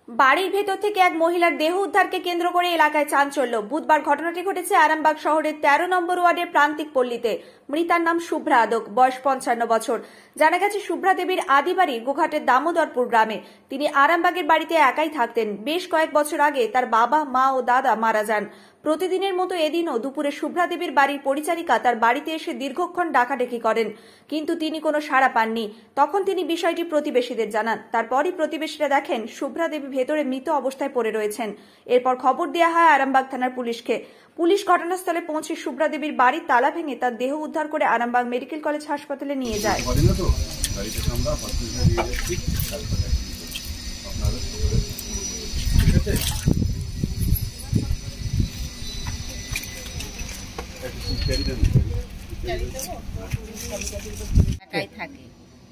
বাড়ির ভেতর থেকে এক মহিলার দেহ উদ্ধারকে কেন্দ্র করে এলাকায় চাঞ্চল্য। বুধবার ঘটনাটি ঘটেছে আরামবাগ শহরের 13 নম্বর ওয়ার্ডের প্রান্তিক পল্লীতে। মৃতার নাম শুভ্রা আদক, বয়স 55 বছর। জানা গেছে শুভ্রা দেবীর আদি বাড়ি গোঘাটের দামোদরপুর গ্রামে। তিনি আরামবাগের বাড়িতে একাই থাকতেন। বেশ কয়েক বছর আগে তার বাবা, মা ও দাদা মারা যান। প্রতিদিনের মতো এদিনও দুপুরে শুভ্রা দেবীর বাড়ির পরিচারিকা তার বাড়িতে এসে দীর্ঘক্ষণ ডাকাডাকি করেন, কিন্তু তিনি কোনো সাড়া পাননি। তখন তিনি বিষয়টি প্রতিবেশীদের জানান। তারপরই প্রতিবেশীরা দেখেন শুভ্রা দেবী ভেতরে মৃত অবস্থায় পড়ে রয়েছেন। এরপর খবর দেওয়া হয় আরামবাগ থানার পুলিশকে। পুলিশ ঘটনাস্থলে পৌঁছে শুভ্রা দেবীর বাড়ির তালা ভেঙে তার দেহ উদ্ধার করে আরামবাগ মেডিকেল কলেজ হাসপাতালে নিয়ে যায়। একাই থাকে।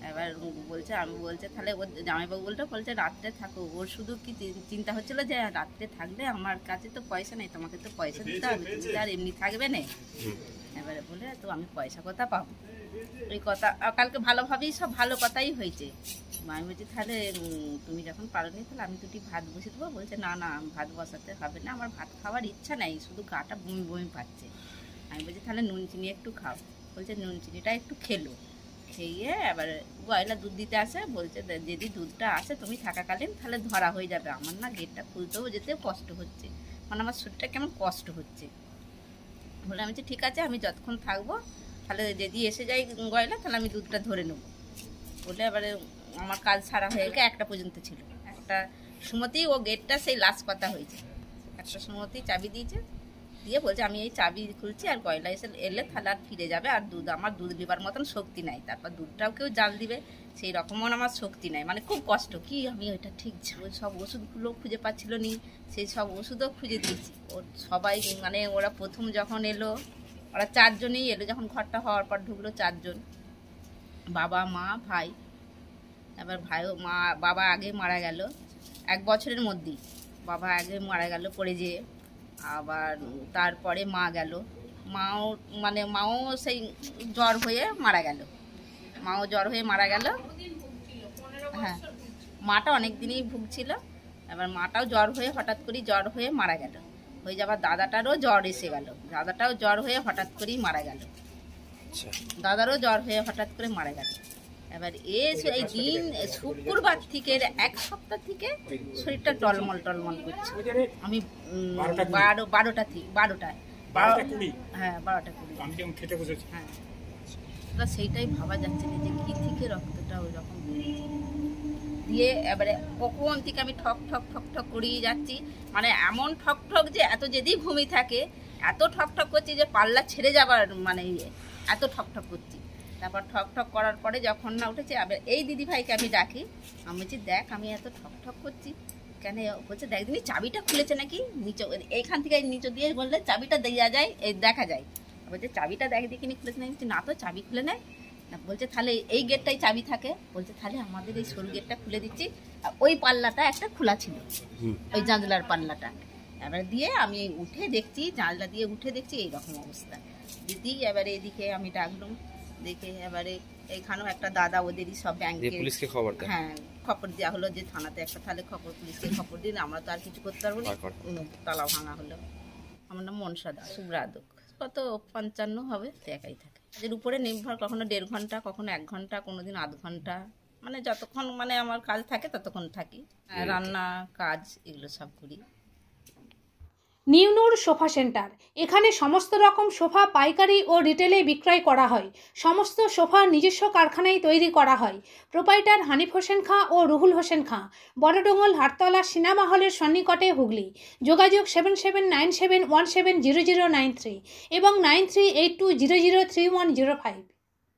এবার বলছে, আমি বলছে তাহলে ওর জামাইবাবু বলছে রাত্রে থাকো। ওর শুধু কি চিন্তা হচ্ছিল যে রাত্রে থাকলে আমার কাছে তো পয়সা নেই, তোমাকে তো পয়সা দিতে হবে, তুমি আর এমনি থাকবে না। এবারে বলে তো আমি পয়সা কোথা পাবো, ওই কথা কালকে ভালোভাবেই সব ভালো কথাই হয়েছে। আমি বলছি তাহলে তুমি যখন পারোনি তাহলে আমি দুটি ভাত বসে দেবো। বলছে না না, ভাত বসাতে হবে না, আমার ভাত খাওয়ার ইচ্ছা নেই, শুধু গাটা বমি বমি পাচ্ছে। আমি বলছি তাহলে নুন চিনি একটু খাও। বলছে নুন চিনিটা একটু খেলো। খেয়ে এবার গয়লা দুধ দিতে আসে। বলছে যদি দুধটা আসে তুমি থাকাকালীন তাহলে ধরা হয়ে যাবে। আমার না গেটটা খুলতেও যেতে কষ্ট হচ্ছে, মানে আমার শরীরটা কেমন কষ্ট হচ্ছে। বলে আমি বলছি ঠিক আছে, আমি যতক্ষণ থাকবো তাহলে যদি এসে যাই গয়লা তাহলে আমি দুধটা ধরে নেবো। বলে এবারে আমার কাজ ছাড়া হয়ে গেলে 1টা পর্যন্ত ছিল। 1টার সময়তেই ও গেটটা সেই লাস্ট কথা হয়েছে। 1টার সময়তেই চাবি দিয়েছে, দিয়ে বলছে আমি এই চাবি খুলছি আর গয়লা এলে তাহলে আর ফিরে যাবে। আর আমার দুধ নেবার মতন শক্তি নাই, তারপর দুধটাও কেউ জাল দিবে সেই রকমও আমার শক্তি নাই, মানে খুব কষ্ট। কি আমি ওইটা ঠিক ওই সব ওষুধগুলো খুঁজে পাচ্ছিল নি, সেই সব ওষুধও খুঁজে দিয়েছি। ওর সবাই মানে ওরা প্রথম যখন এলো, ওরা 4 জনেই এলো। যখন ঘরটা হওয়ার পর ঢুকলো 4 জন, বাবা, মা, ভাই। এবার ভাইও বাবা আগে মারা গেল 1 বছরের মধ্যেই। বাবা আগে মারা গেল পড়ে যেয়ে। আবার তারপরে মা গেল। মাও সেই জ্বর হয়ে মারা গেল। মাও জ্বর হয়ে মারা গেল। হ্যাঁ, মাটা অনেক দিনই ভুগছিল। এবার মাটাও জ্বর হয়ে হঠাৎ করে জ্বর হয়ে মারা গেল। হয়ে যাবার দাদাটারও জ্বর এসে গেল। দাদাটাও জ্বর হয়ে হঠাৎ করেই মারা গেল। দাদারও জ্বর হয়ে হঠাৎ করে মারা গেল। এবার এই দিন শুক্রবার থেকে 1 সপ্তাহ থেকে শরীরটা টলমল টলমল করছে। আমি 12টায় হ্যাঁ 12টা 20 হ্যাঁ, সেইটাই ভাবা যাচ্ছে না যে কি থেকে রক্তটা ওই রকম দিয়ে। এবারে কখন থেকে আমি ঠক ঠক ঠক ঠক করেই যাচ্ছি, মানে এমন ঠক ঠক যে এত যদি ঘুমিয়ে থাকে এত ঠক ঠক করছি যে পাল্লা ছেড়ে যাবার মানে এত ঠক ঠক করছি। তারপর ঠক ঠক করার পরে যখন না উঠেছে, আবার এই দিদিভাইকে আমি ডাকি। আমি বলছি দেখ আমি এত ঠক ঠক করছি কেন? বলছে দেখ দিদি চাবিটা খুলেছে নাকি নিচে, এইখান থেকে নিচে দিয়ে বললে চাবিটা দেওয়া যায়, এই দেখা যায়। বলছে চাবিটা দেখ দেখিনি খুলেছে নাকি? না তো চাবি খুলে নেয় না। বলছে তাহলে এই গেটটাই চাবি থাকে। বলছে তাহলে আমাদের এই সরু গেটটা খুলে দিচ্ছি। ওই পাল্লাটা একটা খোলা ছিল, ওই জানলার পাল্লাটা। এবার দিয়ে আমি উঠে দেখছি, জানলা দিয়ে উঠে দেখছি এইরকম অবস্থা। দিদি এবারে এদিকে আমি ডাকলাম, দেখে এবারে এইখানেও একটা দাদা ওদেরই সব ব্যাংকে পুলিশকে খবর দেয়। হ্যাঁ, খবর দেওয়া হলো যে থানাতে একটা তাহলে পুলিশকে খবর দিন, আমরা তো আর কিছু করতে পারবো না। তালা ভাঙা হলো। আমার নাম মনসা দাস, শুভ্রা আদক। কত 55 হবে, একাই থাকে। এর উপরে নির্ভর, কখনো 1.5 ঘন্টা, কখনো 1 ঘন্টা, কোনোদিন আধ ঘন্টা, মানে যতক্ষণ মানে আমার কাজ থাকে ততক্ষণ থাকি। রান্না কাজ এগুলো সব করি। নিউ সোফা সেন্টার, এখানে সমস্ত রকম সোফা পাইকারি ও রিটেলে বিক্রয় করা হয়। সমস্ত সোফা নিজস্ব কারখানায় তৈরি করা হয়। প্রোপাইটার হানিফ হোসেন খাঁ ও রুহুল হোসেন খাঁ, বড়ডোঙ্গল হাটতলা সিনেমা হলের সন্নিকটে, হুগলি। যোগাযোগ 7797170093 এবং 9382003105।